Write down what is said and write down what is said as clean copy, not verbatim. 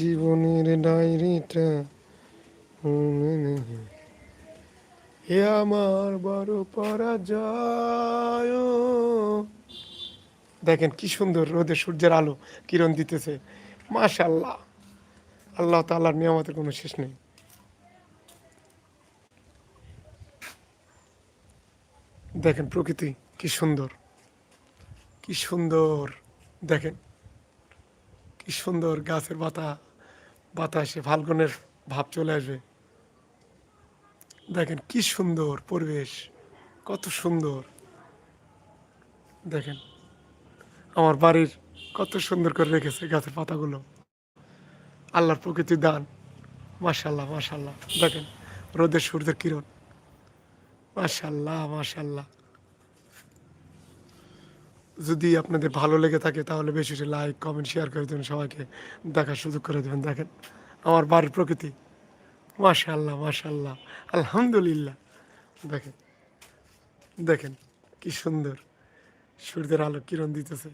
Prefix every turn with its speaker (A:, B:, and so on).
A: জীবনের ডায়েরিটা এ আমার বড় পরাজয়। দেখেন কি সুন্দর রোদে সূর্যের আলো কিরণ দিতেছে। মাশাআল্লাহ, আল্লাহ তাআলার নিয়ামতের কোনো শেষ নেই। দেখেন প্রকৃতি কি সুন্দর, কি সুন্দর। দেখেন কি সুন্দর গাছের বাতাসে ফাল্গুনের ভাব চলে আসবে। দেখেন কি সুন্দর পরিবেশ, কত সুন্দর। দেখেন আমার বাড়ির কত সুন্দর করে রেখেছে গাছের পাতাগুলো, আল্লাহর প্রকৃতির দান। মাশাল্লাহ মাশাল্লাহ। দেখেন রোদের সূর্যের কিরণ। মাশাল্লাহ মাশাল্লাহ। যদি আপনাদের ভালো লেগে থাকে তাহলে বেশি বেশি লাইক কমেন্ট শেয়ার করে দেবেন, সবাইকে দেখার সুযোগ করে দেবেন। দেখেন আমার বাড়ির প্রকৃতি। মাশাল্লাহ মাশাল্লাহ, আলহামদুলিল্লাহ। দেখেন দেখেন কি সুন্দর সূর্যের আলো কিরণ দিতেছে।